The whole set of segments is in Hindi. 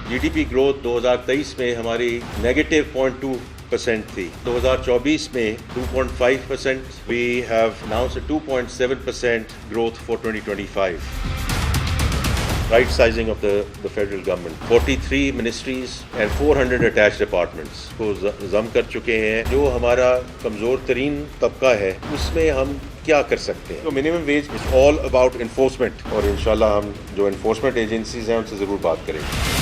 जीडीपी ग्रोथ 2023 में हमारी नेगेटिव 0.2% थी। 2024 में 2.5%। We have announced a 2.7% growth for 2025. Right sizing of the federal government. 43 ministries and 400 attached departments को जम कर चुके हैं। जो हमारा कमज़ोर तरीन तबका है उसमें हम क्या कर सकते हैं। तो minimum wage is all about enforcement और इंशाल्लाह हम जो इन्फोर्समेंट एजेंसीज हैं उनसे ज़रूर बात करेंगे।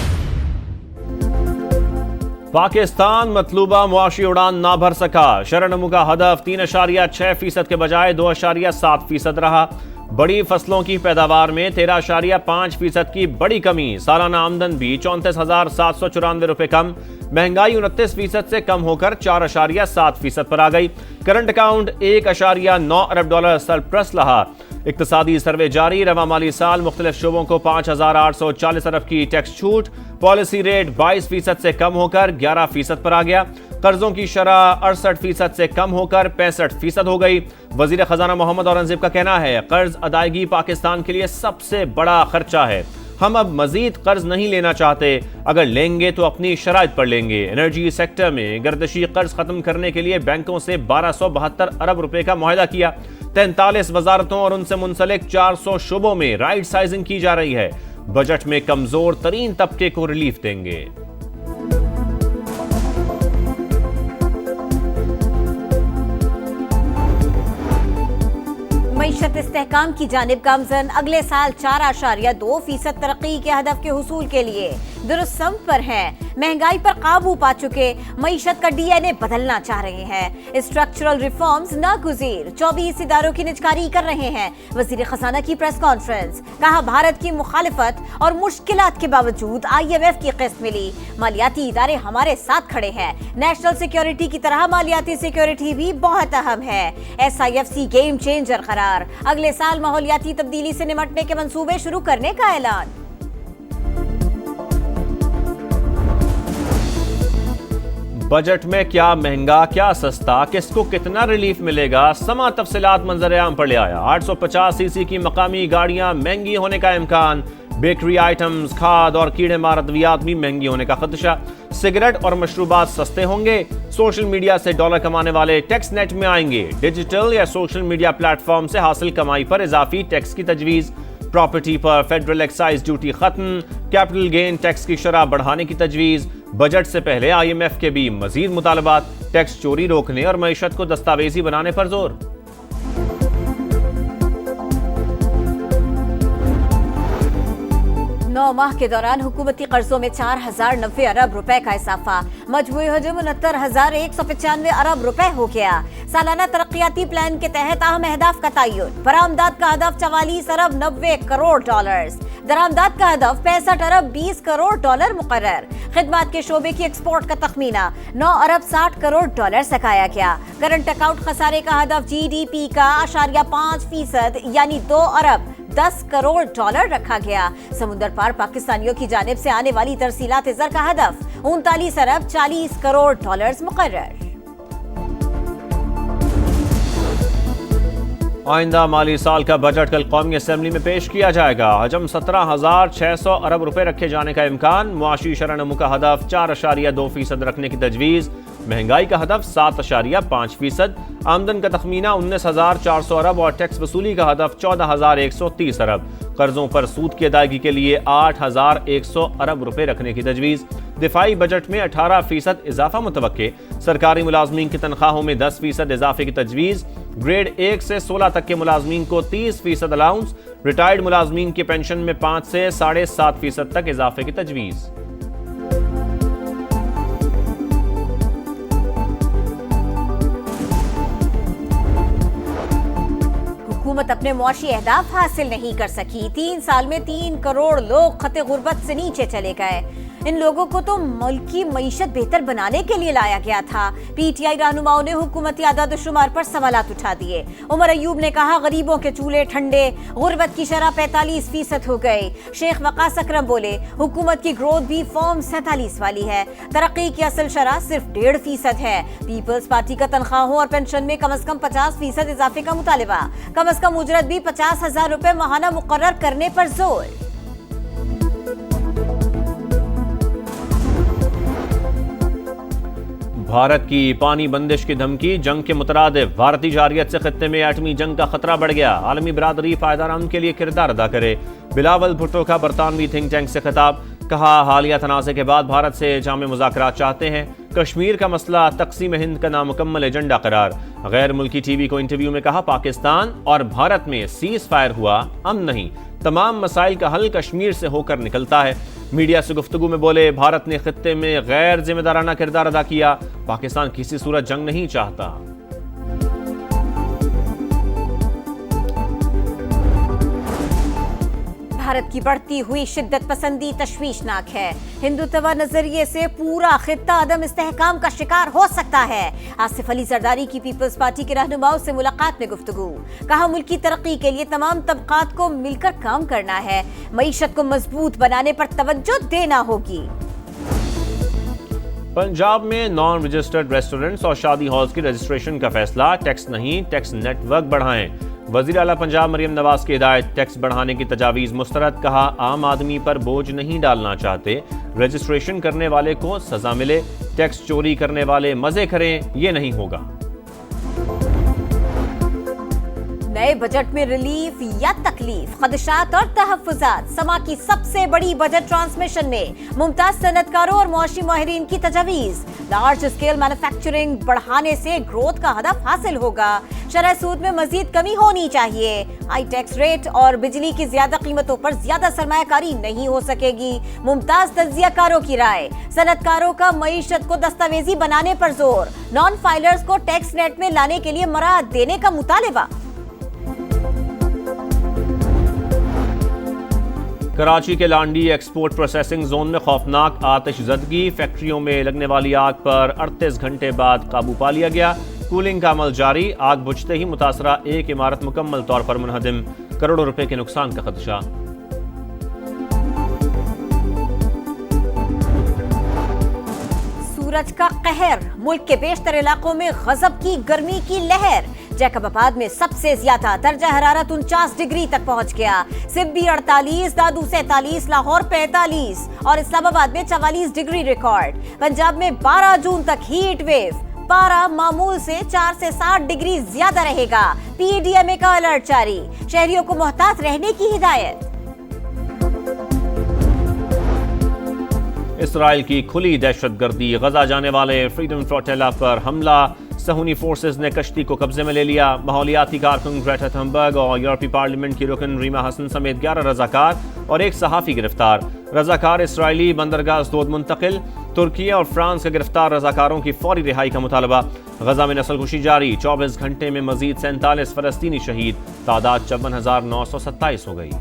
पाकिस्तान मतलूबा मुआशी उड़ान ना भर सका। शरणमू का हदफ 3.6% के बजाय 2.7% रहा। बड़ी फसलों की पैदावार में 13.5% की बड़ी कमी। सालाना आमदन भी 34,794 रुपए कम। महंगाई 29% से कम होकर 4.7% पर आ गई। करंट अकाउंट $1.9 अरब सरप्लस रहा। इक्तिसादी सर्वे जारी। रवा माली साल मुख्तलिफ शोबों को 5,840 अरब की टैक्स छूट। पॉलिसी रेट 22% से कम होकर 11% पर आ गया। कर्जों की शरह 68% से कम होकर 65% हो गई। वजीर खजाना मोहम्मद औरंगजेब का कहना है, कर्ज अदायगी पाकिस्तान के लिए सबसे बड़ा खर्चा है। हम अब मजीद कर्ज नहीं लेना चाहते। अगर लेंगे तो अपनी शराइत पर लेंगे। एनर्जी सेक्टर में गर्दशी कर्ज खत्म करने के लिए बैंकों से 1272 अरब रुपए का मुआहदा किया। 43 वजारतों और उनसे मुंसलिक 400 शोबों में राइट साइजिंग की जा रही है। बजट में कमजोर तरीन तबके को रिलीफ देंगे। मईशत इस्तेहकाम की जानिब गामजन। अगले साल 4.2% तरक्की के हदफ के हुसूल के लिए दुरुस्त सम पर हैं। महंगाई पर काबू पा चुके मईशत का DNA बदलना चाह रहे हैं। Structural reforms नागुज़ीर। 24 इदारों की निजकारी कर रहे हैं। वजीर खजाना की प्रेस कॉन्फ्रेंस। कहा, भारत की मुखालिफत और मुश्किलात के बावजूद IMF की किस्त मिली। मालियाती इदारे हमारे साथ खड़े हैं। नेशनल सिक्योरिटी की तरह मालियाती सिक्योरिटी भी बहुत अहम है। SIFC गेम चेंजर करार। अगले साल माहौलियाती तब्दीली से निमटने के मंसूबे शुरू करने का ऐलान। बजट में क्या महंगा क्या सस्ता, किसको कितना रिलीफ मिलेगा, समा तफसीलात मंजर-ए-आम पर ले आया। 850cc की मकामी गाड़ियां महंगी होने का इम्कान। बेकरी आइटम्स, खाद और कीड़े मार अद्वियात भी महंगी होने का खदशा। सिगरेट और मशरूबात सस्ते होंगे। सोशल मीडिया से डॉलर कमाने वाले टैक्स नेट में आएंगे। डिजिटल या सोशल मीडिया प्लेटफॉर्म से हासिल कमाई पर इजाफी टैक्स की तजवीज़। प्रॉपर्टी पर फेडरल एक्साइज ड्यूटी खत्म। कैपिटल गेन टैक्स की शरह बढ़ाने की तजवीज़। बजट से पहले IMF के भी मजीद मुतालबात। टैक्स चोरी रोकने और मईशत को दस्तावेजी बनाने पर जोर। 9 माह के दौरान हुकूमती कर्जों में 4,090 अरब रुपए का इजाफा। मजमूई हजम 69,195 अरब रुपए हो गया। सालाना तरक्याती प्लान के तहत अहम अहदाफ का तयन। बरामदात का हदफ 44 अरब 90 करोड़ डॉलर। दरामदात का हदफ 65 अरब 20 करोड़ डॉलर मुकर्रर। खिदमात के शोबे की एक्सपोर्ट का तखमीना 9 अरब 60 करोड़ डॉलर सकाया गया। करंट अकाउंट खसारे का हदफ GDP का 0.5% यानी 2 अरब 10 करोड़ डॉलर रखा गया। समुद्र पार पाकिस्तानियों की जानिब से आने वाली तरसीलात ज़र का हदफ 39 अरब 40 करोड़ डॉलर मुकर्रर। आइंदा माली साल का बजट कल कौमी असेंबली में पेश किया जाएगा। हजम 17,600 अरब रुपए रखे जाने का इम्कान। मुआशी शरणमू का हदफ 4.2% रखने की तजवीज़। महंगाई का हदफ 7.5%। आमदन का तखमीना 19,400 अरब और टैक्स वसूली का हदफ 14,130 अरब। कर्जों पर सूद की अदायगी के लिए 8,100 अरब रुपए रखने की तजवीज़। दिफाई बजट में 18% इजाफा मुतवक्के। सरकारी मुलाजमीन की तनख्वाहों में 10% इजाफे की तजवीज़। ग्रेड 1 से 16 तक के मुलाजमीन को 30% अलाउंस। रिटायर्ड मुलाजमीन की पेंशन में 5 से 7.5% तक इजाफे की तजवीज़। हुकूमत अपने मुआशी अहदाफ हासिल नहीं कर सकी। 3 साल में 3 करोड़ लोग खते गुर्बत से नीचे चले गए। इन लोगों को तो मुल्क की मईशत बेहतर बनाने के लिए लाया गया था। PTI रहनुमाओं ने हुकूमती आदाद शुमार पर सवालात उठा दिए। उमर अयूब ने कहा, गरीबों के चूल्हे ठंडे। गुर्बत की शरह 45% हो गई। शेख वकास अकरम बोले, हुकूमत की ग्रोथ भी फॉर्म 47 वाली है। तरक्की की असल शरह सिर्फ 1.5% है। पीपल्स पार्टी का तनख्वाहों और पेंशन में कम से कम 50% इजाफे का मुतालबा। कम से कम उजरत भी 50,000 रुपए माहाना मुकर्रर करने पर जोर। भारत की पानी बंदिश की धमकी, जंग के मुतरादिफ भारतीय जारियत से खत्ते में एटमी जंग का खतरा बढ़ गया। आलमी बरादरी पायदार अमन के लिए किरदार अदा करे। बिलावल भुट्टो का बरतानवी थिंक टैंक से खिताब, कहा हालिया तनाज़े के बाद भारत से जामे मुज़ाकरात चाहते हैं। कश्मीर का मसला तक़सीम हिंद का नामुकम्मल एजेंडा करार। गैर मुल्की टीवी को इंटरव्यू में कहा पाकिस्तान और भारत में सीज फायर हुआ, अमन नहीं। तमाम मसाइल का हल कश्मीर से होकर निकलता है। मीडिया से गुफ्तगू में बोले भारत ने खित्ते में गैर जिम्मेदाराना किरदार अदा किया। पाकिस्तान किसी सूरत जंग नहीं चाहता। भारत की बढ़ती हुई शिद्दत पसंदी तशवीशनाक है। हिंदुत्व नजरिए से पूरा खित्ता अदम इस्तेहकाम का शिकार हो सकता है। आसिफ अली जरदारी की पीपल्स पार्टी के रहनुमाओं से मुलाकात में गुफ्तगू, कहा मुल्क की तरक्की के लिए तमाम तबकात को मिलकर काम करना है। मईशत को मजबूत बनाने पर तवज्जो देना होगी। पंजाब में नॉन रजिस्टर्ड रेस्टोरेंट्स और शादी हॉल्स की रजिस्ट्रेशन का फैसला, टैक्स नहीं टैक्स नेटवर्क बढ़ाएं। वजीर आला पंजाब मरियम नवाज की हिदायत, टैक्स बढ़ाने की तजावीज मुस्तरद, कहा आम आदमी पर बोझ नहीं डालना चाहते। रजिस्ट्रेशन करने वाले को सजा मिले, टैक्स चोरी करने वाले मजे करें, ये नहीं होगा। नए बजट में रिलीफ या तकलीफ, खदशात और तहफ्फुजात, समा की सबसे बड़ी बजट ट्रांसमिशन में मुमताज सनतकारों और मुआशी माहिरीन की तजावीज। लार्ज स्केल मैन्युफैक्चरिंग बढ़ाने से ग्रोथ का हदफ हासिल होगा। शरह सूद में मजीद कमी होनी चाहिए। हाई टैक्स रेट और बिजली की ज्यादा कीमतों पर ज्यादा सरमायाकारी नहीं हो सकेगी। मुमताज तज्जियाकारों की राय, सनतकारों का मईशत को दस्तावेजी बनाने पर जोर, नॉन फाइलर्स को टैक्स नेट में लाने के लिए मराहत देने का मुतालिबा। कराची के लांडी एक्सपोर्ट प्रोसेसिंग जोन में खौफनाक आतिशज़दगी, फैक्ट्रियों में लगने वाली आग पर 38 घंटे बाद काबू पा लिया गया। कूलिंग का अमल जारी, आग बुझते ही मुतासरा एक इमारत मुकम्मल तौर पर मुनहदिम, करोड़ों रुपए के नुकसान का खदशा। सूरज का कहर, मुल्क के बेशतर इलाकों में गजब की गर्मी की लहर। जैकबाबाद में सबसे ज्यादा दर्जा हरारत 49 डिग्री तक पहुंच गया। सिब्बी 48, दादू 47, लाहौर 45 और इस्लामाबाद में 44 डिग्री रिकॉर्ड। पंजाब में 12 जून तक हीट वेव, पारा मामूल से 4 से 7 डिग्री ज्यादा रहेगा। पीडीएमए का अलर्ट जारी, शहरियों को मोहतात रहने की हिदायत। इसराइल की खुली दहशतगर्दी, गजा जाने वाले फ्रीडम फ्लोटिला पर हमला, सहूनी फोर्सेज ने कश्ती को कब्जे में ले लिया। माहौलियाती कारकुन ग्रेटा थनबर्ग और यूरोपीय पार्लियामेंट की रुकन रीमा हसन समेत 11 रजाकार और एक सहाफ़ी गिरफ्तार। रजाकार इसराइली बंदरगाह अस्दोद मुंतकिल। तुर्की और फ्रांस के गिरफ्तार रजाकारों की फौरी रिहाई का मुतालबा। गजा में नस्लकुशी जारी, 24 घंटे में मजीद 47 फलस्तीनी शहीद, तादाद 54,927 हो गई।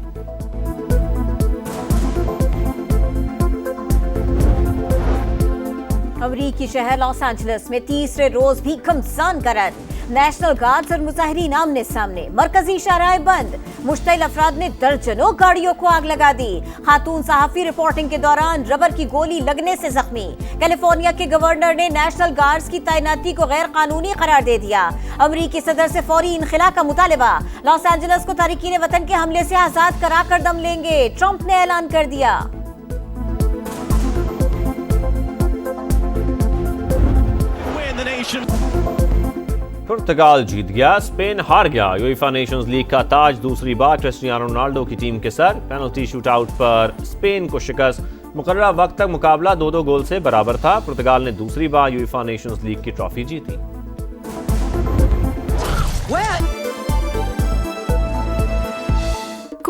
अमरीकी शहर लॉस एंजलिस में तीसरे रोज भी घमसान गर्द। नेशनल गार्ड्स और मुजाहिरीन आमने सामने, मरकजी शाहराहें बंद। मुश्तइल अफराद ने दर्जनों गाड़ियों को आग लगा दी। खातून सहाफी रिपोर्टिंग के दौरान रबर की गोली लगने से जख्मी। कैलिफोर्निया के गवर्नर ने नेशनल गार्ड्स की तैनाती को गैर कानूनी करार दे दिया। अमरीकी सदर से फौरी इनखिला का मुतालिबा। लॉस एंजलिस को तारिकीन वतन के हमले से आजाद कराकर दम लेंगे, ट्रंप ने ऐलान कर दिया। पुर्तगाल जीत गया, स्पेन हार गया। यूएफा नेशंस लीग का ताज दूसरी बार क्रिस्टियानो रोनाल्डो की टीम के सर। पेनल्टी शूटआउट पर स्पेन को शिकस्त। मुकर्रर वक्त तक मुकाबला 2-2 गोल से बराबर था। पुर्तगाल ने दूसरी बार यूएफा नेशंस लीग की ट्रॉफी जीती।